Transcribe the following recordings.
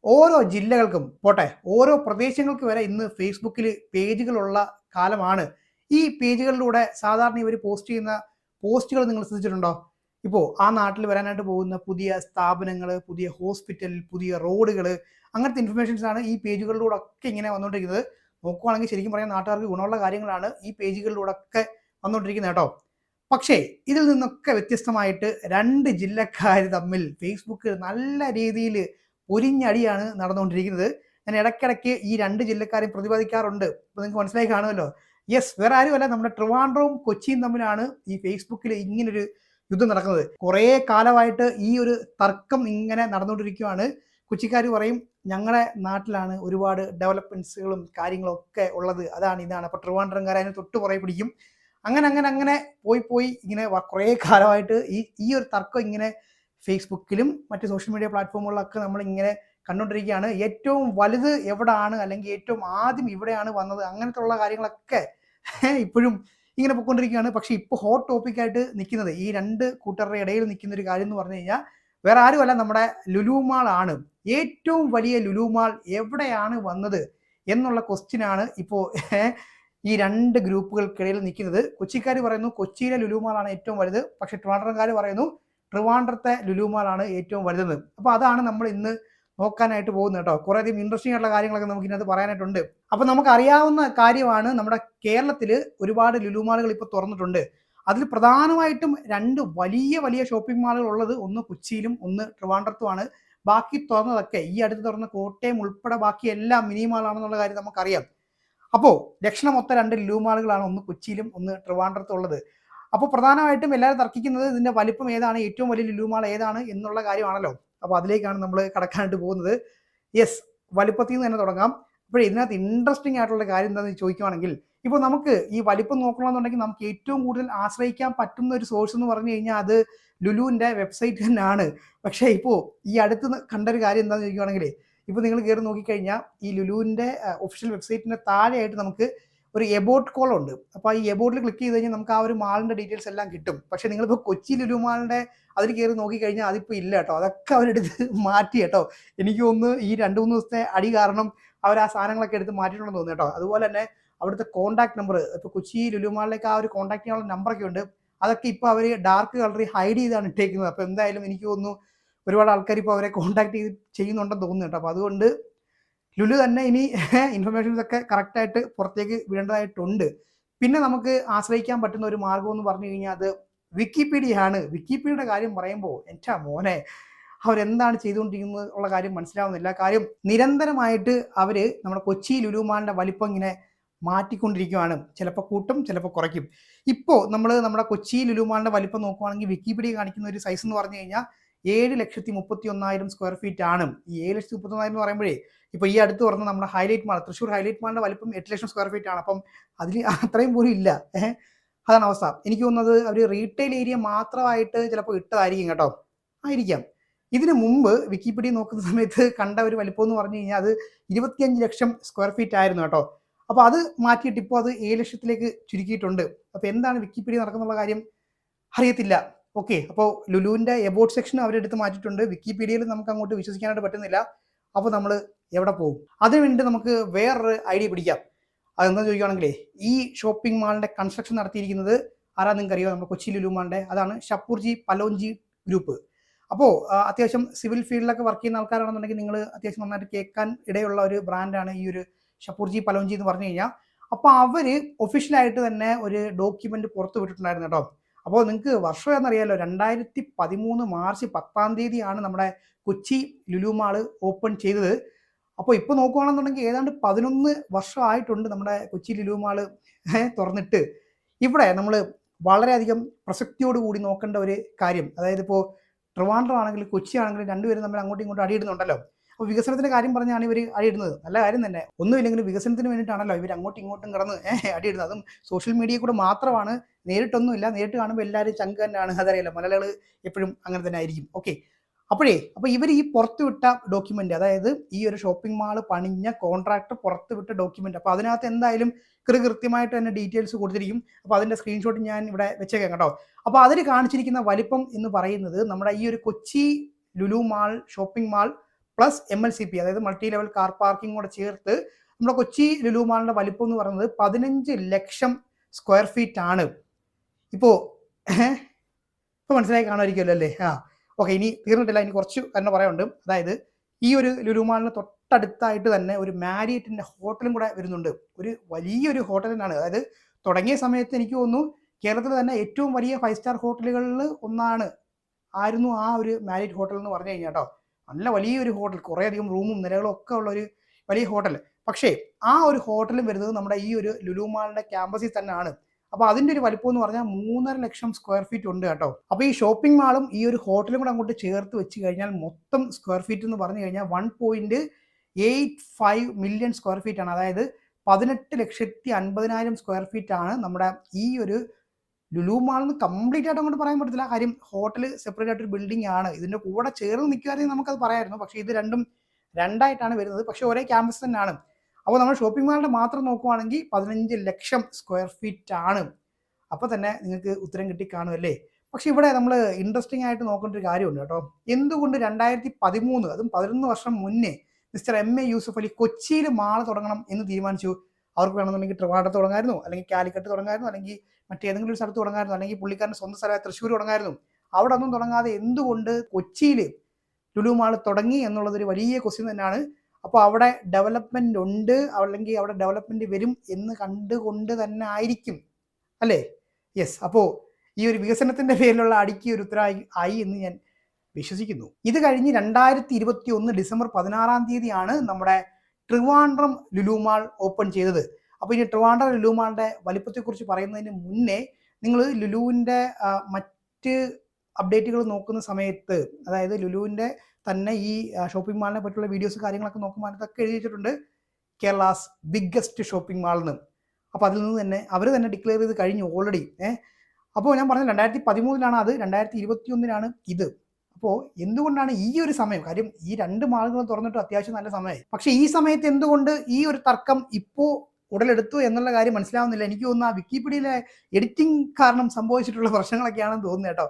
ഓരോ ജില്ലകൾക്കും പോട്ടെ, ഓരോ പ്രദേശങ്ങൾക്ക് വരെ ഇന്ന് ഫേസ്ബുക്കിൽ പേജുകളുള്ള കാലമാണ്. ഈ പേജുകളിലൂടെ സാധാരണ ഇവർ പോസ്റ്റ് ചെയ്യുന്ന പോസ്റ്റുകൾ നിങ്ങൾ ശ്രദ്ധിച്ചിട്ടുണ്ടോ? ഇപ്പോൾ ആ നാട്ടിൽ വരാനായിട്ട് പോകുന്ന പുതിയ സ്ഥാപനങ്ങൾ, പുതിയ ഹോസ്പിറ്റൽ, പുതിയ റോഡുകൾ, അങ്ങനത്തെ ഇൻഫർമേഷൻസ് ആണ് ഈ പേജുകളിലൂടെ ഒക്കെ ഇങ്ങനെ വന്നുകൊണ്ടിരിക്കുന്നത്. നോക്കുവാണെങ്കിൽ ശരിക്കും പറയാൻ നാട്ടുകാർക്ക് ഗുണമുള്ള കാര്യങ്ങളാണ് ഈ പേജുകളിലൂടെ ഒക്കെ വന്നുകൊണ്ടിരിക്കുന്നത് കേട്ടോ. പക്ഷേ ഇതിൽ നിന്നൊക്കെ വ്യത്യസ്തമായിട്ട് രണ്ട് ജില്ലക്കാർ തമ്മിൽ ഫേസ്ബുക്കിൽ നല്ല രീതിയിൽ പൊരിഞ്ഞടിയാണ് നടന്നുകൊണ്ടിരിക്കുന്നത്. ഞാൻ ഇടയ്ക്കിടയ്ക്ക് ഈ രണ്ട് ജില്ലക്കാരെയും പ്രതിപാദിക്കാറുണ്ട്. അപ്പോൾ നിങ്ങൾക്ക് മനസ്സിലായി കാണുമല്ലോ. യെസ്, വേറെ ആരുമല്ല, നമ്മുടെ ട്രിവാൻഡ്രവും കൊച്ചിയും തമ്മിലാണ് ഈ ഫേസ്ബുക്കിൽ ഇങ്ങനൊരു യുദ്ധം നടക്കുന്നത്. കുറേ കാലമായിട്ട് ഈ ഒരു തർക്കം ഇങ്ങനെ നടന്നുകൊണ്ടിരിക്കുകയാണ്. കൊച്ചിക്കാർ പറയും ഞങ്ങളുടെ നാട്ടിലാണ് ഒരുപാട് ഡെവലപ്മെന്റ്സുകളും കാര്യങ്ങളും ഒക്കെ ഉള്ളത്, അതാണ് ഇതാണ്. അപ്പോൾ ട്രിവാൻഡ്രംകാർ അതിന് തൊട്ട് പുറകെ പിടിക്കും. അങ്ങനെ അങ്ങനെ അങ്ങനെ പോയി ഇങ്ങനെ കുറേ കാലമായിട്ട് ഈ ഒരു തർക്കം ഇങ്ങനെ ഫേസ്ബുക്കിലും മറ്റ് സോഷ്യൽ മീഡിയ പ്ലാറ്റ്ഫോമുകളിലൊക്കെ നമ്മൾ ഇങ്ങനെ കണ്ടുകൊണ്ടിരിക്കുകയാണ്. ഏറ്റവും വലുത് എവിടെയാണ്, അല്ലെങ്കിൽ ഏറ്റവും ആദ്യം ഇവിടെയാണ് വന്നത്, അങ്ങനത്തെ ഉള്ള കാര്യങ്ങളൊക്കെ ഇപ്പോഴും ഇങ്ങനെ പൊയ്ക്കൊണ്ടിരിക്കുകയാണ്. പക്ഷേ ഇപ്പോൾ ഹോട്ട് ടോപ്പിക്കായിട്ട് നിൽക്കുന്നത്, ഈ രണ്ട് കൂട്ടരുടെ ഇടയിൽ നിൽക്കുന്ന ഒരു കാര്യം എന്ന് പറഞ്ഞു കഴിഞ്ഞാൽ വേറെ ആരുമല്ല, നമ്മുടെ ലുലു മാൾ ആണ്. ഏറ്റവും വലിയ ലുലു മാൾ എവിടെയാണ് വന്നത് എന്നുള്ള ക്വസ്റ്റ്യനാണ് ഇപ്പോൾ ഈ രണ്ട് ഗ്രൂപ്പുകൾക്കിടയിൽ നിൽക്കുന്നത്. കൊച്ചിക്കാർ പറയുന്നു കൊച്ചിയിലെ ലുലു മാളാണ് ഏറ്റവും വലുത്, പക്ഷേ ട്രിവാൻഡ്രംകാർ പറയുന്നു ട്രിവാൻഡ്രത്തെ ലുലു മാളാണ് ഏറ്റവും വലുതെന്ന്. അപ്പോൾ അതാണ് നമ്മൾ ഇന്ന് നോക്കാനായിട്ട് പോകുന്നത് കേട്ടോ. കുറേയധികം ഇൻട്രസ്റ്റിംഗ് ആയിട്ടുള്ള കാര്യങ്ങളൊക്കെ നമുക്ക് ഇതിനകത്ത് പറയാനായിട്ടുണ്ട്. അപ്പോൾ നമുക്ക് അറിയാവുന്ന കാര്യമാണ്, നമ്മുടെ കേരളത്തിൽ ഒരുപാട് ലുലു മാളുകൾ ഇപ്പോൾ തുറന്നിട്ടുണ്ട്. അതിൽ പ്രധാനമായിട്ടും രണ്ട് വലിയ വലിയ ഷോപ്പിംഗ് മാളുകൾ ഉള്ളത് ഒന്ന് കൊച്ചിയിലും ഒന്ന് ട്രിവാൻഡ്രത്തുമാണ്. ബാക്കി തുറന്നതൊക്കെ ഈ അടുത്ത് തുറന്ന കോട്ടയം ഉൾപ്പെടെ ബാക്കി എല്ലാം മിനി മാളാണെന്നുള്ള കാര്യം നമുക്കറിയാം. അപ്പോൾ ലക്ഷണമൊത്ത രണ്ട് ലുലു മാളുകളാണ് ഒന്ന് കൊച്ചിയിലും ഒന്ന് ട്രിവാൻഡ്രത്തും ഉള്ളത്. അപ്പോൾ പ്രധാനമായിട്ടും എല്ലാവരും തർക്കിക്കുന്നത് ഇതിന്റെ വലിപ്പം ഏതാണ്, ഏറ്റവും വലിയ ലുലു മാൾ ഏതാണ് എന്നുള്ള കാര്യമാണല്ലോ. അപ്പോൾ അതിലേക്കാണ് നമ്മൾ കടക്കാനായിട്ട് പോകുന്നത്. യെസ്, വലിപ്പത്തിൽ നിന്ന് തന്നെ തുടങ്ങാം. അപ്പോൾ ഇതിനകത്ത് ഇൻട്രസ്റ്റിംഗ് ആയിട്ടുള്ള കാര്യം എന്താണെന്ന് ചോദിക്കുവാണെങ്കിൽ, ഇപ്പോൾ നമുക്ക് ഈ വലിപ്പം നോക്കണമെന്നുണ്ടെങ്കിൽ നമുക്ക് ഏറ്റവും കൂടുതൽ ആശ്രയിക്കാൻ പറ്റുന്ന ഒരു സോഴ്സ് എന്ന് പറഞ്ഞു കഴിഞ്ഞാൽ അത് ലുലുവിൻ്റെ വെബ്സൈറ്റ് തന്നെയാണ്. പക്ഷേ ഇപ്പോൾ ഈ അടുത്ത് കണ്ടൊരു കാര്യം എന്താണെന്ന് ചോദിക്കുവാണെങ്കിൽ, ഇപ്പോൾ നിങ്ങൾ കയറി നോക്കിക്കഴിഞ്ഞാൽ ഈ ലുലുവിൻ്റെ ഒഫീഷ്യൽ വെബ്സൈറ്റിൻ്റെ താഴെയായിട്ട് നമുക്ക് ഒരു എബോട്ട് കോളം ഉണ്ട്. അപ്പോൾ ഈ എബോട്ടിൽ ക്ലിക്ക് ചെയ്ത് കഴിഞ്ഞാൽ നമുക്ക് ആ ഒരു മാളിൻ്റെ ഡീറ്റെയിൽസ് എല്ലാം കിട്ടും. പക്ഷേ നിങ്ങളിപ്പോൾ കൊച്ചി ലുലു മാളിൻ്റെ അതിൽ കയറി നോക്കിക്കഴിഞ്ഞാൽ അതിപ്പോൾ ഇല്ല കേട്ടോ. അതൊക്കെ അവരെടുത്ത് മാറ്റി കേട്ടോ. എനിക്ക് തോന്നുന്നു ഈ 2-3 ദിവസത്തെ അടി കാരണം അവർ ആ സാധനങ്ങളൊക്കെ എടുത്ത് മാറ്റിയിട്ടുണ്ടെന്ന് തോന്നുന്നു കേട്ടോ. അതുപോലെ തന്നെ അവിടുത്തെ കോൺടാക്ട് നമ്പർ, ഇപ്പോൾ കൊച്ചി ലുലു മാളിലേക്ക് ആ ഒരു കോൺടാക്ട് ചെയ്യാനുള്ള നമ്പറൊക്കെ ഉണ്ട്. അതൊക്കെ ഇപ്പോൾ അവർ ഡാർക്ക് കളറിൽ ഹൈഡ് ചെയ്താണ് ഇട്ടേക്കുന്നത്. അപ്പോൾ എന്തായാലും എനിക്ക് തോന്നുന്നു ഒരുപാട് ആൾക്കാർ ഇപ്പോൾ അവരെ കോൺടാക്ട് ചെയ്യുന്നുണ്ടെന്ന് തോന്നുന്നു കേട്ടോ. അപ്പോൾ അതുകൊണ്ട് ലുലു തന്നെ ഇനി ഇൻഫർമേഷൻസ് ഒക്കെ കറക്റ്റായിട്ട് പുറത്തേക്ക് വിടേണ്ടതായിട്ടുണ്ട്. പിന്നെ നമുക്ക് ആശ്രയിക്കാൻ പറ്റുന്ന ഒരു മാർഗം എന്ന് പറഞ്ഞു കഴിഞ്ഞാൽ അത് വിക്കിപീഡിയ ആണ്. വിക്കിപീഡിയയുടെ കാര്യം പറയുമ്പോൾ എൻ്റെ മോനെ അവരെന്താണ് ചെയ്തുകൊണ്ടിരിക്കുന്നത് ഉള്ള കാര്യം മനസ്സിലാവുന്നില്ല. കാര്യം നിരന്തരമായിട്ട് അവർ നമ്മുടെ കൊച്ചി ലുലു മാളിൻ്റെ വലിപ്പം ഇങ്ങനെ മാറ്റിക്കൊണ്ടിരിക്കുകയാണ്. ചിലപ്പോൾ കൂട്ടും, ചിലപ്പോൾ കുറയ്ക്കും. ഇപ്പോൾ നമ്മൾ നമ്മുടെ കൊച്ചി ലുലു മാളിൻ്റെ വലിപ്പം നോക്കുവാണെങ്കിൽ വിക്കിപീഡിയ കാണിക്കുന്ന ഒരു സൈസ് എന്ന് പറഞ്ഞു കഴിഞ്ഞാൽ 7,31,000 സ്ക്വയർ ഫീറ്റ് ആണ്. ഈ 7,31,000 എന്ന് പറയുമ്പോഴേ ഇപ്പോൾ ഈ അടുത്ത് പറഞ്ഞ നമ്മുടെ ഹൈലൈറ്റ് മാൾ, തൃശ്ശൂർ ഹൈലൈറ്റ് മാളിൻ്റെ വലിപ്പം 8 ലക്ഷം സ്ക്വയർ ഫീറ്റ് ആണ്. അപ്പം അതിൽ അത്രയും പോലും ഇല്ല. അതാണ് അവസ്ഥ. എനിക്ക് തോന്നുന്നത് അവർ റീറ്റെയിൽ ഏരിയ മാത്രമായിട്ട് ചിലപ്പോൾ ഇട്ടതായിരിക്കും കേട്ടോ. ആയിരിക്കാം. ഇതിന് മുമ്പ് വിക്കിപീഡിയ നോക്കുന്ന സമയത്ത് കണ്ട ഒരു വലിപ്പം എന്ന് പറഞ്ഞു കഴിഞ്ഞാൽ അത് 25 ലക്ഷം സ്ക്വയർ ഫീറ്റ് ആയിരുന്നു കേട്ടോ. അപ്പോൾ അത് മാറ്റിയിട്ട് ഇപ്പോൾ അത് 7 ലക്ഷത്തിലേക്ക് ചുരുക്കിയിട്ടുണ്ട്. അപ്പോൾ എന്താണ് വിക്കിപീഡിയ നടക്കുന്നുള്ള കാര്യം അറിയത്തില്ല. ഓക്കെ, അപ്പോൾ ലുലുവിൻ്റെ എബോട്ട് സെക്ഷൻ അവരെടുത്ത് മാറ്റിയിട്ടുണ്ട്. വിക്കിപീഡിയയിൽ നമുക്ക് അങ്ങോട്ട് വിശ്വസിക്കാനായിട്ട് പറ്റുന്നില്ല. അപ്പോൾ നമ്മൾ എവിടെ പോകും? അതിനുവേണ്ടി നമുക്ക് വേറൊരു ഐഡിയ പിടിക്കാം. അതെന്താ ചോദിക്കുകയാണെങ്കിലേ, ഈ ഷോപ്പിംഗ് മാളിൻ്റെ കൺസ്ട്രക്ഷൻ നടത്തിയിരിക്കുന്നത് ആരാ നിങ്ങൾക്ക് അറിയോ? നമ്മുടെ കൊച്ചി ലുലു മാളിൻ്റെ, അതാണ് ഷപ്പൂർജി പലോഞ്ചി ഗ്രൂപ്പ്. അപ്പോൾ അത്യാവശ്യം സിവിൽ ഫീൽഡിലൊക്കെ വർക്ക് ചെയ്യുന്ന ആൾക്കാരാണെന്നുണ്ടെങ്കിൽ നിങ്ങൾ അത്യാവശ്യം നന്നായിട്ട് കേൾക്കാൻ ഇടയുള്ള ഒരു ബ്രാൻഡാണ് ഈ ഒരു ഷപ്പൂർജി പലോഞ്ചി എന്ന് പറഞ്ഞു കഴിഞ്ഞാൽ. അപ്പോൾ അവർ ഒഫീഷ്യലായിട്ട് തന്നെ ഒരു ഡോക്യുമെൻ്റ് പുറത്ത് വിട്ടിട്ടുണ്ടായിരുന്നു കേട്ടോ. അപ്പോൾ നിങ്ങൾക്ക് വർഷം എന്നറിയാലോ, 2013 മാർച്ച് 10 നമ്മുടെ കൊച്ചി ലുലു മാള് ഓപ്പൺ ചെയ്തത്. അപ്പോൾ ഇപ്പോൾ നോക്കുകയാണെന്നുണ്ടെങ്കിൽ ഏതാണ്ട് 11 വർഷമായിട്ടുണ്ട് നമ്മുടെ കൊച്ചി ലുലു മാള് തുറന്നിട്ട്. ഇവിടെ നമ്മൾ വളരെയധികം പ്രസക്തിയോടുകൂടി നോക്കേണ്ട ഒരു കാര്യം, അതായത് ഇപ്പോൾ ട്രിവാൻഡ്രം ആണെങ്കിലും കൊച്ചി ആണെങ്കിലും രണ്ടുപേരും തമ്മിൽ അങ്ങോട്ടും ഇങ്ങോട്ടും അടിയിടുന്നുണ്ടല്ലോ. അപ്പോൾ വികസനത്തിൻ്റെ കാര്യം പറഞ്ഞാണ് ഇവർ അടിയിടുന്നത്. നല്ല കാര്യം തന്നെ, ഒന്നുമില്ലെങ്കിലും വികസനത്തിന് വേണ്ടിയിട്ടാണല്ലോ ഇവർ അങ്ങോട്ടും ഇങ്ങോട്ടും കിടന്ന് അടിയിടുന്നത്. അതും സോഷ്യൽ മീഡിയയിൽ കൂടെ മാത്രമാണ്, നേരിട്ടൊന്നുമില്ല. നേരിട്ട് കാണുമ്പോൾ എല്ലാവരും ചങ്ക് തന്നെയാണ്, അതറിയില്ല. മലയാളികൾ എപ്പോഴും അങ്ങനെ തന്നെ ആയിരിക്കും. ഓക്കെ, അപ്പോൾ ഇവർ ഈ പുറത്തുവിട്ട ഡോക്യുമെൻ്റ്, അതായത് ഈ ഒരു ഷോപ്പിംഗ് മാൾ പണിഞ്ഞ കോൺട്രാക്ട് പുറത്തുവിട്ട ഡോക്യുമെൻ്റ്, അപ്പോൾ അതിനകത്ത് എന്തായാലും കൃത്യമായിട്ട് തന്നെ ഡീറ്റെയിൽസ് കൊടുത്തിരിക്കും. അപ്പോൾ അതിൻ്റെ സ്ക്രീൻഷോട്ട് ഞാൻ ഇവിടെ വെച്ചേക്കാം കേട്ടോ. അപ്പോൾ അതിൽ കാണിച്ചിരിക്കുന്ന വലിപ്പം എന്ന് പറയുന്നത് നമ്മുടെ ഈ ഒരു Kochi Lulu mall shopping mall plus MLCP, അതായത് മൾട്ടി ലെവൽ കാർ പാർക്കിംഗ് കൂടെ ചേർത്ത് നമ്മുടെ കൊച്ചി ലുലു മാളിന്റെ വലിപ്പം എന്ന് പറയുന്നത് 15 ലക്ഷം സ്ക്വയർ ഫീറ്റ് ആണ്. ഇപ്പോൾ മനസ്സിലായി കാണുമായിരിക്കുമല്ലോ അല്ലേ? ഓക്കെ, ഇനി തീർന്നിട്ടില്ല, ഇനി കുറച്ച് തന്നെ പറയാനുണ്ട്. അതായത് ഈ ഒരു ലുലു മാളിന് തൊട്ടടുത്തായിട്ട് തന്നെ ഒരു മാരിയറ്റിന്റെ ഹോട്ടലും കൂടെ വരുന്നുണ്ട്. ഒരു വലിയൊരു ഹോട്ടൽ തന്നെയാണ്. അതായത് തുടങ്ങിയ സമയത്ത് എനിക്ക് തോന്നുന്നു കേരളത്തിൽ തന്നെ ഏറ്റവും വലിയ 5 സ്റ്റാർ ഹോട്ടലുകളിൽ ആയിരുന്നു ആ ഒരു മാരിയറ്റ് ഹോട്ടൽ എന്ന് പറഞ്ഞു കഴിഞ്ഞാൽ കേട്ടോ. നല്ല വലിയൊരു ഹോട്ടൽ, കുറേയധികം റൂമും നിലകളും ഒക്കെ ഉള്ള ഒരു വലിയ ഹോട്ടൽ. പക്ഷേ ആ ഒരു ഹോട്ടലും വരുന്നത് നമ്മുടെ ഈ ഒരു ലുലു മാളിന്റെ ക്യാമ്പസിൽ തന്നെയാണ്. അപ്പോൾ അതിന്റെ ഒരു വലിപ്പം എന്ന് പറഞ്ഞാൽ 3.5 ലക്ഷം സ്ക്വയർ ഫീറ്റ് ഉണ്ട് കേട്ടോ. അപ്പോൾ ഈ ഷോപ്പിംഗ് മാളും ഈ ഒരു ഹോട്ടലും കൂടെ അങ്ങോട്ട് ചേർത്ത് വെച്ച് കഴിഞ്ഞാൽ മൊത്തം സ്ക്വയർ ഫീറ്റ് എന്ന് പറഞ്ഞു കഴിഞ്ഞാൽ 1.85 മില്യൺ സ്ക്വയർ ഫീറ്റ് ആണ്. അതായത് 18,50,000 സ്ക്വയർ ഫീറ്റ് ആണ് നമ്മുടെ ഈ ഒരു ലുലു മാളിന് കംപ്ലീറ്റ് ആയിട്ട് അങ്ങോട്ട് പറയാൻ പറ്റത്തില്ല. കാര്യം ഹോട്ടൽ സെപ്പറേറ്റ് ആയിട്ടൊരു ബിൽഡിംഗ് ആണ്. ഇതിന്റെ കൂടെ ചേർന്ന് നിൽക്കുകയാണെങ്കിൽ നമുക്കത് പറയാമായിരുന്നു. പക്ഷേ ഇത് രണ്ടായിട്ടാണ് വരുന്നത്. പക്ഷേ ഒരേ ക്യാമ്പസ് തന്നെയാണ്. അപ്പോൾ നമ്മൾ ഷോപ്പിംഗ് മാളിന്റെ മാത്രം നോക്കുവാണെങ്കിൽ 15 ലക്ഷം സ്ക്വയർ ഫീറ്റ് ആണ്. അപ്പോൾ തന്നെ നിങ്ങൾക്ക് ഉത്തരം കിട്ടിക്കാണുമല്ലേ? പക്ഷെ ഇവിടെ നമ്മൾ ഇൻട്രസ്റ്റിംഗ് ആയിട്ട് നോക്കേണ്ട ഒരു കാര്യമുണ്ട് കേട്ടോ. എന്തുകൊണ്ട് 2013, അതും 11 വർഷം മുന്നേ മിസ്റ്റർ MA യൂസഫ് അലി കൊച്ചിയിൽ മാള് തുടങ്ങണം എന്ന് തീരുമാനിച്ചു? അവർക്ക് വേണമെന്നുണ്ടെങ്കിൽ ട്രിവാൻഡ്രത്ത് തുടങ്ങായിരുന്നു, അല്ലെങ്കിൽ കാലിക്കറ്റ് തുടങ്ങായിരുന്നു, അല്ലെങ്കിൽ മറ്റേതെങ്കിലും ഒരു സ്ഥലത്ത് തുടങ്ങായിരുന്നു, അല്ലെങ്കിൽ പുള്ളിക്കാരൻ്റെ സ്വന്തം സ്ഥലമായ തൃശ്ശൂർ തുടങ്ങായിരുന്നു. അവിടെ ഒന്നും തുടങ്ങാതെ എന്തുകൊണ്ട് കൊച്ചിയിൽ ലുലു മാൾ തുടങ്ങി എന്നുള്ളതൊരു വലിയ ക്വസ്റ്റ്യൻ തന്നെയാണ്. അപ്പോൾ അവിടെ ഡെവലപ്മെന്റ് ഉണ്ട്, അല്ലെങ്കിൽ അവിടെ ഡെവലപ്മെന്റ് വരും എന്ന് കണ്ടുകൊണ്ട് തന്നെ ആയിരിക്കും അല്ലേ? യെസ്. അപ്പോൾ ഈ ഒരു വികസനത്തിന്റെ പേരിലുള്ള അടിക്ക് ഒരു ഉത്തരവായി ആയി എന്ന് ഞാൻ വിശ്വസിക്കുന്നു. ഇത് കഴിഞ്ഞ് 2021 ഡിസംബർ 16 നമ്മുടെ ട്രിവാൻഡ്രം ലുലു മാൾ ഓപ്പൺ ചെയ്തത്. അപ്പോൾ ഇനി ട്രിവാൻഡ്രം ലുലു മാളിന്റെ വലിപ്പത്തെക്കുറിച്ച് പറയുന്നതിന് മുന്നേ നിങ്ങൾ ലുലുവിൻ്റെ മറ്റ് അപ്ഡേറ്റുകൾ നോക്കുന്ന സമയത്ത്, അതായത് ലുലുവിൻ്റെ തന്നെ ഈ ഷോപ്പിംഗ് മാളിനെ പറ്റിയുള്ള വീഡിയോസ് കാര്യങ്ങളൊക്കെ നോക്കുമ്പോൾ അതൊക്കെ എഴുതി വെച്ചിട്ടുണ്ട് കേരളാസ് ബിഗ്ഗസ്റ്റ് ഷോപ്പിംഗ് മാൾ എന്ന്. അപ്പോൾ അതിൽ നിന്ന് തന്നെ അവർ തന്നെ ഡിക്ലെയർ ചെയ്ത് കഴിഞ്ഞു ഓൾറെഡി. അപ്പോൾ ഞാൻ പറഞ്ഞത് 2013 അത്, 2021 ഇത്. അപ്പോൾ എന്തുകൊണ്ടാണ് ഈ ഒരു സമയം, കാര്യം ഈ 2 മാളുകൾ തുറന്നിട്ട് അത്യാവശ്യം നല്ല സമയമായി, പക്ഷേ ഈ സമയത്ത് എന്തുകൊണ്ട് ഈ ഒരു തർക്കം ഇപ്പോൾ ഉടലെടുത്തു എന്നുള്ള കാര്യം മനസ്സിലാവുന്നില്ല. എനിക്ക് തോന്നുന്നു ആ വിക്കിപീഡിയയിലെ എഡിറ്റിംഗ് കാരണം സംഭവിച്ചിട്ടുള്ള പ്രശ്നങ്ങളൊക്കെയാണെന്ന് തോന്നുന്നു കേട്ടോ.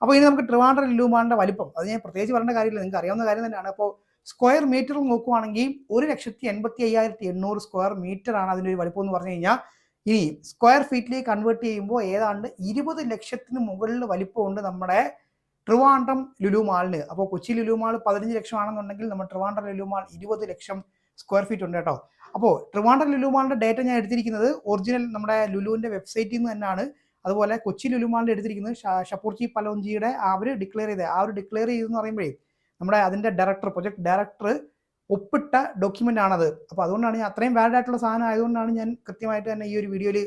അപ്പോൾ ഇനി നമുക്ക് ട്രിവാൻഡ്രം ലുലു മാളിന്റെ വലിപ്പം, അത് ഞാൻ പ്രത്യേകിച്ച് പറയേണ്ട കാര്യമില്ല, നിങ്ങൾക്ക് അറിയാവുന്ന കാര്യം തന്നെയാണ്. അപ്പോൾ സ്ക്വയർ മീറ്റർ നോക്കുവാണെങ്കിൽ 1,85,800 സ്ക്വയർ മീറ്റർ ആണ് അതിൻ്റെ ഒരു വലിപ്പം എന്ന് പറഞ്ഞു കഴിഞ്ഞാൽ. ഇനി സ്ക്വയർ ഫീറ്റിലേക്ക് കൺവേർട്ട് ചെയ്യുമ്പോൾ ഏതാണ്ട് 20 ലക്ഷത്തിന് മുകളിൽ വലിപ്പമുണ്ട് നമ്മുടെ ട്രിവാൻഡ്രം ലുലു മാളിന്. അപ്പോൾ കൊച്ചി ലുലു മാൾ 15 ലക്ഷം ആണെന്നുണ്ടെങ്കിൽ നമ്മുടെ ട്രിവാൻഡ്രം ലുലു മാൾ 20 ലക്ഷം സ്ക്വയർ ഫീറ്റ് ഉണ്ട് കേട്ടോ. അപ്പോൾ ട്രിവാൻഡ്രം ലുലു മാളിന്റെ ഡേറ്റ ഞാൻ എടുത്തിരിക്കുന്നത് ഒറിജിനൽ നമ്മുടെ ലുലുവിന്റെ വെബ്സൈറ്റിൽ നിന്ന് തന്നെയാണ്. അതുപോലെ കൊച്ചി ലുലു മാളിന്റെ എടുത്തിരിക്കുന്നത് ഷപ്പൂർജി പലോഞ്ചിയുടെ അവർ ഡിക്ലെയർ ചെയ്തെന്ന് പറയുമ്പോഴേ നമ്മുടെ അതിന്റെ ഡയറക്ടർ, പ്രൊജക്ട് ഡയറക്ടർ ഒപ്പിട്ട ഡോക്യുമെന്റ് ആണത്. അപ്പോൾ അതുകൊണ്ടാണ് ഞാൻ അത്രയും വാലിഡ് ആയിട്ടുള്ള സാധനം ആയതുകൊണ്ടാണ് ഞാൻ കൃത്യമായിട്ട് തന്നെ ഈ ഒരു വീഡിയോയിൽ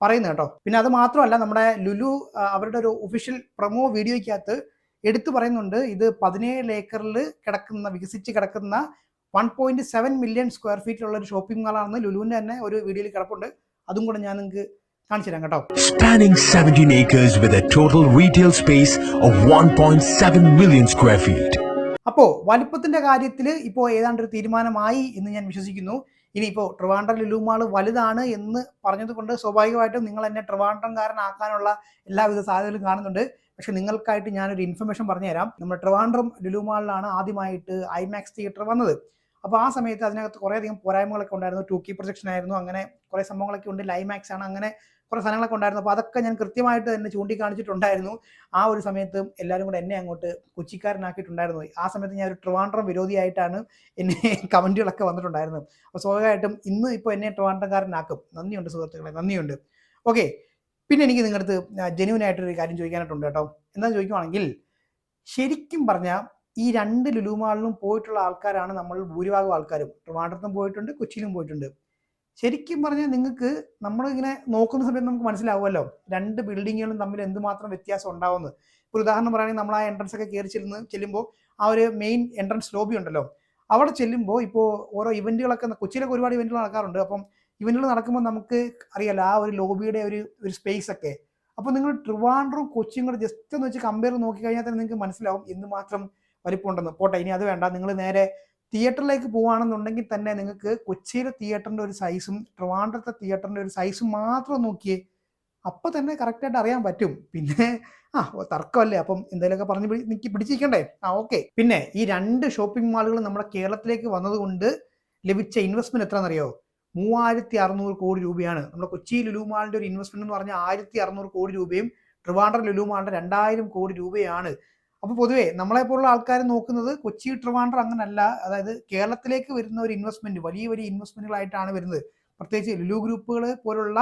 പറയുന്നത് കേട്ടോ. പിന്നെ അത് മാത്രമല്ല, നമ്മുടെ ലുലു അവരുടെ ഒരു ഒഫീഷ്യൽ പ്രൊമോ വീഡിയോയ്ക്കകത്ത് എടുത്തു പറയുന്നുണ്ട് ഇത് 17 ഏക്കറിൽ വികസിച്ച് കിടക്കുന്ന 1.7 മില്യൺ സ്ക്വയർ ഫീറ്റിലുള്ള ഒരു ഷോപ്പിംഗ് മാളാണെന്ന് ലുലുവിന്റെ തന്നെ ഒരു വീഡിയോയിൽ കിടപ്പുണ്ട്. അതും കൂടെ ഞാൻ നിങ്ങൾക്ക് കാണിച്ചു തരാം കേട്ടോ. Spanning 17 acres with a total retail space of 1.7 million square feet. അപ്പോൾ വലിപ്പത്തിന്റെ കാര്യത്തിൽ ഇപ്പോൾ ഏതാണ്ട് ഒരു തീരുമാനമായി എന്ന് ഞാൻ വിശ്വസിക്കുന്നു. ഇനിയിപ്പോൾ ട്രിവാൻഡ്രം ലുലു മാൾ വലുതാണ് എന്ന് പറഞ്ഞതുകൊണ്ട് സ്വാഭാവികമായിട്ടും നിങ്ങൾ എന്നെ ട്രിവാൻഡ്രംകാരനാക്കാനുള്ള എല്ലാവിധ സാധ്യതകളും കാണുന്നുണ്ട്. പക്ഷെ നിങ്ങൾക്കായിട്ട് ഞാനൊരു ഇൻഫർമേഷൻ പറഞ്ഞുതരാം. നമ്മുടെ ട്രിവാൻഡ്രം ലുലു മാളിലാണ് ആദ്യമായിട്ട് IMAX തിയേറ്റർ വന്നത്. അപ്പോൾ ആ സമയത്ത് അതിനകത്ത് കുറേയധികം പോരായ്മകളൊക്കെ ഉണ്ടായിരുന്നു. 2K പ്രൊജക്ഷൻ ആയിരുന്നു, അങ്ങനെ കുറേ സംഭവങ്ങളൊക്കെ ഉണ്ട്. IMAX ആണ്, അങ്ങനെ കുറേ സാധനങ്ങളൊക്കെ ഉണ്ടായിരുന്നു. അപ്പോൾ അതൊക്കെ ഞാൻ കൃത്യമായിട്ട് തന്നെ ചൂണ്ടിക്കാണിച്ചിട്ടുണ്ടായിരുന്നു. ആ ഒരു സമയത്ത് എല്ലാവരും കൂടെ എന്നെ അങ്ങോട്ട് കൊച്ചിക്കാരനാക്കിയിട്ടുണ്ടായിരുന്നു. ആ സമയത്ത് ഞാൻ ഒരു ട്രിവാൻഡ്രം വിരോധിയായിട്ടാണ് എന്നെ കമൻറ്റുകളൊക്കെ വന്നിട്ടുണ്ടായിരുന്നു. അപ്പോൾ സ്വാഭാവികമായിട്ടും ഇന്ന് ഇപ്പോൾ എന്നെ ട്രിവാൻഡ്രംകാരനാക്കും. നന്ദിയുണ്ട് സുഹൃത്തുക്കളെ, നന്ദിയുണ്ട്. ഓക്കെ, പിന്നെ എനിക്ക് നിങ്ങളുടെ അടുത്ത് ജെന്യൂൻ ആയിട്ടൊരു കാര്യം ചോദിക്കാനായിട്ടുണ്ട് കേട്ടോ. എന്താണെന്ന് ചോദിക്കുവാണെങ്കിൽ, ശരിക്കും പറഞ്ഞാൽ ഈ 2 ലുലു മാളിലും പോയിട്ടുള്ള ആൾക്കാരാണ് നമ്മൾ ഭൂരിഭാഗം ആൾക്കാരും. ട്രിവാൻഡ്രത്തും പോയിട്ടുണ്ട്, കൊച്ചിയിലും പോയിട്ടുണ്ട്. ശരിക്കും പറഞ്ഞാൽ നിങ്ങൾക്ക് നമ്മളിങ്ങനെ നോക്കുന്ന സമയത്ത് നമുക്ക് മനസ്സിലാവുമല്ലോ 2 ബിൽഡിങ്ങുകളും തമ്മിൽ എന്തുമാത്രം വ്യത്യാസം ഉണ്ടാവുമെന്ന്. ഇപ്പോൾ ഉദാഹരണം പറയുകയാണെങ്കിൽ നമ്മൾ ആ എൻട്രൻസ് ഒക്കെ കയറി ചെല്ലുമ്പോൾ ആ ഒരു മെയിൻ എൻട്രൻസ് ലോബി ഉണ്ടല്ലോ, അവിടെ ചെല്ലുമ്പോൾ ഇപ്പോൾ ഓരോ ഇവന്റുകളൊക്കെ, കൊച്ചിയിലൊക്കെ ഒരുപാട് ഇവന്റുകൾ നടക്കാറുണ്ട്. അപ്പം ഇവന്റുകൾ നടക്കുമ്പോൾ നമുക്ക് അറിയാലോ ആ ഒരു ലോബിയുടെ ഒരു സ്പേസ് ഒക്കെ. അപ്പോൾ നിങ്ങൾ ട്രിവാൻഡ്രവും കൊച്ചിയും കൂടെ ജസ്റ്റ് ഒന്ന് വെച്ച് കമ്പയർ നോക്കിക്കഴിഞ്ഞാൽ തന്നെ നിങ്ങൾക്ക് മനസ്സിലാവും എന്തുമാത്രം വലിപ്പമുണ്ടെന്ന്. പോട്ടെ, ഇനി അത് വേണ്ട, നിങ്ങൾ നേരെ തിയേറ്ററിലേക്ക് പോവുകയാണെന്നുണ്ടെങ്കിൽ തന്നെ നിങ്ങൾക്ക് കൊച്ചിയിലെ തിയേറ്ററിൻ്റെ ഒരു സൈസും ട്രിവാൻഡ്രത്തെ തിയേറ്ററിൻ്റെ ഒരു സൈസും മാത്രം നോക്കിയേ, അപ്പം തന്നെ കറക്റ്റായിട്ട് അറിയാൻ പറ്റും. പിന്നെ തർക്കമല്ലേ, അപ്പം എന്തെങ്കിലുമൊക്കെ പറഞ്ഞ് പിടിച്ചിരിക്കണ്ടേ? ഓക്കെ. പിന്നെ ഈ 2 ഷോപ്പിംഗ് മാളുകൾ നമ്മുടെ കേരളത്തിലേക്ക് വന്നതുകൊണ്ട് ലഭിച്ച ഇൻവെസ്റ്റ്മെന്റ് എത്രയാണെന്നറിയോ? 3600 കോടി രൂപയാണ്. നമ്മുടെ കൊച്ചി ലുലു മാളിന്റെ ഒരു ഇൻവെസ്റ്റ്മെന്റ് എന്ന് പറഞ്ഞാൽ 1600 കോടി രൂപയും ട്രിവാൻഡ്രം ലുലു മാളിന്റെ 2000 കോടി രൂപയാണ്. അപ്പോൾ പൊതുവേ നമ്മളെപ്പോലുള്ള ആൾക്കാർ നോക്കുന്നത് കൊച്ചി ട്രിവാൻഡ്രം അങ്ങനല്ല. അതായത് കേരളത്തിലേക്ക് വരുന്ന ഒരു ഇൻവെസ്റ്റ്മെന്റ് വലിയ വലിയ ഇൻവെസ്റ്റ്മെന്റുകളായിട്ടാണ് വരുന്നത്. പ്രത്യേകിച്ച് ലുലു ഗ്രൂപ്പുകൾ പോലുള്ള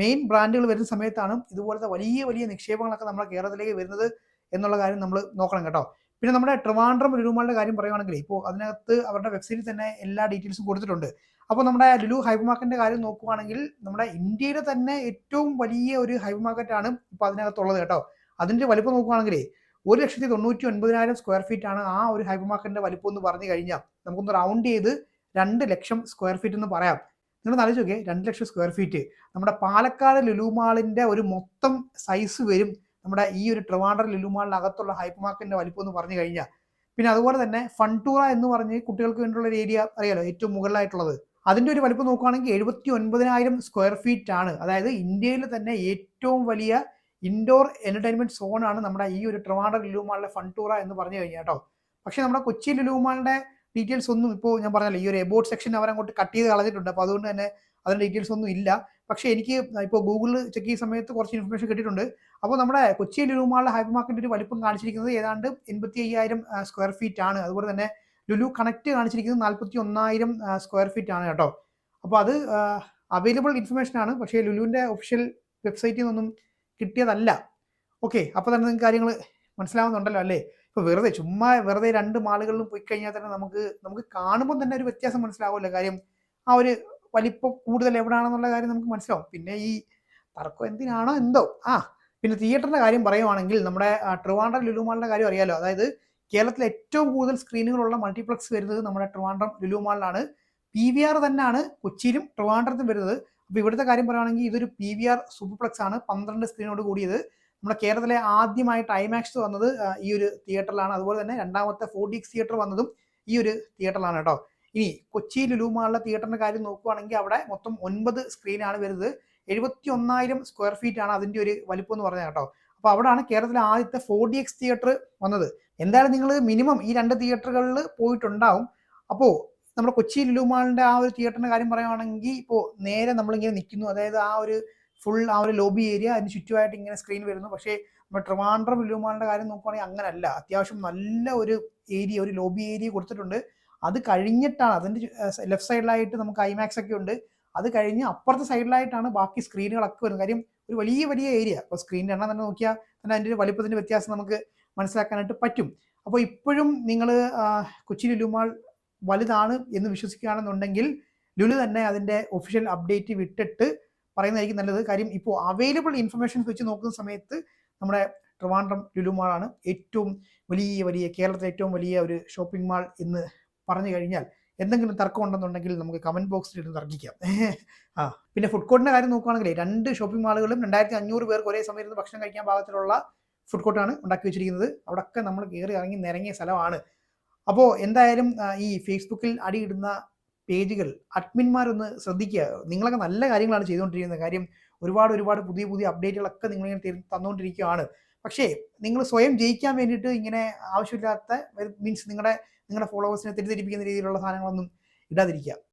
മെയിൻ ബ്രാൻഡുകൾ വരുന്ന സമയത്താണ് ഇതുപോലത്തെ വലിയ വലിയ നിക്ഷേപങ്ങളൊക്കെ നമ്മുടെ കേരളത്തിലേക്ക് വരുന്നത് എന്നുള്ള കാര്യം നമ്മൾ നോക്കണം കേട്ടോ. പിന്നെ നമ്മുടെ ട്രിവാൻഡ്രം ലുലു മാളിന്റെ കാര്യം പറയുവാണെങ്കിൽ ഇപ്പോൾ അതിനകത്ത് അവരുടെ വെബ്സൈറ്റിൽ തന്നെ എല്ലാ ഡീറ്റെയിൽസും കൊടുത്തിട്ടുണ്ട്. അപ്പോൾ നമ്മുടെ ലുലു ഹൈപ്പർ മാർക്കറ്റിന്റെ കാര്യം നോക്കുവാണെങ്കിൽ നമ്മുടെ ഇന്ത്യയിലെ തന്നെ ഏറ്റവും വലിയ ഒരു ഹൈപ്പർ മാർക്കറ്റാണ് ഇപ്പോൾ അതിനകത്തുള്ളത് കേട്ടോ. അതിന്റെ വലിപ്പം നോക്കുവാണെങ്കിൽ 1,99,000 സ്ക്വയർ ഫീറ്റ് ആണ് ആ ഒരു ഹൈപ്പർ മാർക്കറ്റിന്റെ വലിപ്പം എന്ന് പറഞ്ഞു കഴിഞ്ഞാൽ നമുക്കൊന്ന് റൗണ്ട് ചെയ്ത് 2 ലക്ഷം സ്ക്വയർ ഫീറ്റ് എന്ന് പറയാം. നിങ്ങൾ ആലോചിച്ച് നോക്കിയേ, 2 ലക്ഷം സ്ക്വയർ ഫീറ്റ് നമ്മുടെ പാലക്കാട് ലുലു മാളിന്റെ ഒരു മൊത്തം സൈസ് വരും നമ്മുടെ ഈ ഒരു ട്രിവാൻഡ്രം ലുലു മാളിനകത്തുള്ള ഹൈപ്പർ മാർക്കറ്റിന്റെ വലിപ്പം എന്ന് പറഞ്ഞു കഴിഞ്ഞാൽ. പിന്നെ അതുപോലെ തന്നെ ഫണ്ടൂറ എന്ന് പറഞ്ഞ് കുട്ടികൾക്ക് വേണ്ടിയുള്ള ഒരു ഏരിയ അറിയാലോ, ഏറ്റവും മുകളിലായിട്ടുള്ളത്. അതിന്റെ ഒരു വലിപ്പം നോക്കുകയാണെങ്കിൽ 79,000 സ്ക്വയർ ഫീറ്റ് ആണ്. അതായത് ഇന്ത്യയിൽ തന്നെ ഏറ്റവും വലിയ ഇൻഡോർ എന്റർടൈൻമെന്റ് സോൺ ആണ് നമ്മുടെ ഈ ഒരു ട്രിവാൻഡ്രം ലുലു മാളിലെ ഫണ്ടൂറ എന്ന് പറഞ്ഞു കഴിഞ്ഞാൽ കേട്ടോ. പക്ഷേ നമ്മുടെ കൊച്ചി ലുലു മാളിന്റെ ഡീറ്റെയിൽസ് ഒന്നും ഇപ്പോൾ ഞാൻ പറഞ്ഞല്ലോ, ഈ ഒരു എബോട്ട് സെക്ഷൻ അവരങ്ങോട്ട് കട്ട് ചെയ്ത് കളഞ്ഞിട്ടുണ്ട്. അപ്പോൾ അതുകൊണ്ട് തന്നെ അതിന്റെ ഡീറ്റെയിൽസ് ഒന്നും ഇല്ല. പക്ഷേ എനിക്ക് ഇപ്പോൾ ഗൂഗിളിൽ ചെക്ക് ചെയ്യുന്ന സമയത്ത് കുറച്ച് ഇൻഫർമേഷൻ കിട്ടിയിട്ടുണ്ട്. അപ്പോൾ നമ്മുടെ കൊച്ചി ലുലു മാളിലെ ഹൈപ്പർ മാർക്കറ്റിന്റെ ഒരു വലിപ്പം കാണിച്ചിരിക്കുന്നത് ഏതാണ്ട് 85,000 സ്ക്വയർ ഫീറ്റ് ആണ്. അതുപോലെ തന്നെ ലുലു കണക്ട് കാണിച്ചിരിക്കുന്നത് 41,000 സ്ക്വയർ ഫീറ്റ് ആണ് കേട്ടോ. അപ്പോൾ അത് അവൈലബിൾ ഇൻഫർമേഷൻ ആണ്. പക്ഷേ ലുലുവിന്റെ ഒഫീഷ്യൽ വെബ്സൈറ്റിൽ നിന്നൊന്നും കിട്ടിയതല്ല. ഓക്കെ, അപ്പോൾ തന്നെ നിങ്ങൾക്ക് കാര്യങ്ങൾ മനസ്സിലാവുന്നുണ്ടല്ലോ അല്ലേ? ഇപ്പോൾ വെറുതെ 2 മാളുകളിലും പോയി കഴിഞ്ഞാൽ തന്നെ നമുക്ക് കാണുമ്പോൾ തന്നെ ഒരു വ്യത്യാസം മനസ്സിലാവുമല്ലോ. കാര്യം ആ ഒരു വലിപ്പം കൂടുതൽ എവിടെയാണെന്നുള്ള കാര്യം നമുക്ക് മനസ്സിലാവും. പിന്നെ ഈ തർക്കം എന്തിനാണോ എന്തോ. പിന്നെ തിയേറ്ററിന്റെ കാര്യം പറയുവാണെങ്കിൽ നമ്മുടെ ട്രിവാൻഡ്രം ലുലു മാളിന്റെ കാര്യം അറിയാലോ. അതായത് കേരളത്തിലെ ഏറ്റവും കൂടുതൽ സ്ക്രീനുകളുള്ള മൾട്ടിപ്ലക്സ് വരുന്നത് നമ്മുടെ ട്രിവാൻഡ്രം ലുലു മാളിലാണ്. PVR തന്നെയാണ് കൊച്ചിയിലും ട്രിവാൻഡ്രത്തും വരുന്നത്. അപ്പോൾ ഇവിടുത്തെ കാര്യം പറയുകയാണെങ്കിൽ ഇതൊരു PVR സൂപ്പർപ്ലക്സ് ആണ്, 12 സ്ക്രീനോട് കൂടിയത്. നമ്മുടെ കേരളത്തിലെ ആദ്യമായിട്ട് ഐമാക്സ് വന്നത് ഈ ഒരു തിയേറ്ററിലാണ്. അതുപോലെ തന്നെ രണ്ടാമത്തെ 4DX തിയേറ്റർ വന്നതും ഈ ഒരു തിയേറ്ററിലാണ് കേട്ടോ. ഇനി കൊച്ചി ലുലു മാളിലെ തിയേറ്ററിന്റെ കാര്യം നോക്കുകയാണെങ്കിൽ അവിടെ മൊത്തം 9 സ്ക്രീനാണ് വരുന്നത്. 71,000 സ്ക്വയർ ഫീറ്റ് ആണ് അതിന്റെ ഒരു വലിപ്പം എന്ന് പറഞ്ഞത് കേട്ടോ. അപ്പോൾ അവിടെയാണ് കേരളത്തിലെ ആദ്യത്തെ 4DX തിയേറ്റർ വന്നത്. എന്തായാലും നിങ്ങൾ മിനിമം ഈ 2 തിയേറ്ററുകളിൽ പോയിട്ടുണ്ടാവും. അപ്പോൾ നമ്മുടെ കൊച്ചി ലുലു മാളിന്റെ ആ ഒരു തിയേറ്ററിന്റെ കാര്യം പറയുകയാണെങ്കിൽ ഇപ്പോൾ നേരെ നമ്മളിങ്ങനെ നിൽക്കുന്നു. അതായത് ആ ഒരു ലോബി ഏരിയ, അതിന് ചുറ്റുമായിട്ട് ഇങ്ങനെ സ്ക്രീൻ വരുന്നു. പക്ഷേ നമ്മുടെ ട്രിവാൻഡ്രം ലുലു മാളിന്റെ കാര്യം നോക്കുകയാണെങ്കിൽ അങ്ങനല്ല. അത്യാവശ്യം നല്ല ഒരു ഏരിയ, ഒരു ലോബി ഏരിയ കൊടുത്തിട്ടുണ്ട്. അത് കഴിഞ്ഞിട്ടാണ് അതിന്റെ ലെഫ്റ്റ് സൈഡിലായിട്ട് നമുക്ക് ഐമാക്സ് ഒക്കെ ഉണ്ട്. അത് കഴിഞ്ഞ് അപ്പുറത്തെ സൈഡിലായിട്ടാണ് ബാക്കി സ്ക്രീനുകളൊക്കെ വരുന്നത്. കാര്യം ഒരു വലിയ വലിയ ഏരിയ. അപ്പോൾ സ്ക്രീനിന്റെ എണ്ണം തന്നെ നോക്കിയാൽ തന്നെ അതിന്റെ ഒരു വലിപ്പത്തിന്റെ വ്യത്യാസം നമുക്ക് മനസ്സിലാക്കാനായിട്ട് പറ്റും. അപ്പോൾ ഇപ്പോഴും നിങ്ങൾ കൊച്ചി ലുലു മാൾ വലുതാണ് എന്ന് വിശ്വസിക്കുകയാണെന്നുണ്ടെങ്കിൽ ലുലു തന്നെ അതിന്റെ ഒഫീഷ്യൽ അപ്ഡേറ്റ് വിട്ടിട്ട് പറയുന്നതായിരിക്കും നല്ലത്. കാര്യം ഇപ്പോൾ അവൈലബിൾ ഇൻഫർമേഷൻസ് വെച്ച് നോക്കുന്ന സമയത്ത് നമ്മുടെ ട്രിവാൻഡ്രം ലുലു മാളാണ് ഏറ്റവും വലിയ കേരളത്തിലെ ഏറ്റവും വലിയ ഒരു ഷോപ്പിംഗ് മാൾ എന്ന് പറഞ്ഞു കഴിഞ്ഞാൽ എന്തെങ്കിലും തർക്കം ഉണ്ടെന്നുണ്ടെങ്കിൽ നമുക്ക് കമന്റ് ബോക്സിൽ ഇട്ട് തർക്കിക്കാം. പിന്നെ ഫുഡ് കോർട്ടിന്റെ കാര്യം നോക്കുകയാണെങ്കിൽ 2 ഷോപ്പിംഗ് മാളുകളും 2,500 പേർക്ക് ഒരേ സമയം ഇരുന്ന് ഭക്ഷണം കഴിക്കാൻ പാകത്തിലുള്ള ഫുഡ് കോർട്ടാണ് ഉണ്ടാക്കി വെച്ചിരിക്കുന്നത്. അവിടെയൊക്കെ നമ്മൾ കയറി ഇറങ്ങി നിരങ്ങിയ സ്ഥലമാണ്. അപ്പോൾ എന്തായാലും ഈ ഫേസ്ബുക്കിൽ അടിയിടുന്ന പേജുകൾ അഡ്മിന്മാരൊന്ന് ശ്രദ്ധിക്കുക. നിങ്ങളൊക്കെ നല്ല കാര്യങ്ങളാണ് ചെയ്തുകൊണ്ടിരിക്കുന്നത്. കാര്യം ഒരുപാട് പുതിയ അപ്ഡേറ്റുകളൊക്കെ നിങ്ങളിങ്ങനെ തന്നുകൊണ്ടിരിക്കുകയാണ്. പക്ഷേ നിങ്ങൾ സ്വയം ജയിക്കാൻ വേണ്ടിയിട്ട് ഇങ്ങനെ ആവശ്യമില്ലാത്ത മീൻസ് നിങ്ങളുടെ ഫോളോവേഴ്സിനെ തെറ്റിദ്ധരിപ്പിക്കുന്ന രീതിയിലുള്ള സാധനങ്ങളൊന്നും ഇടാതിരിക്കുക.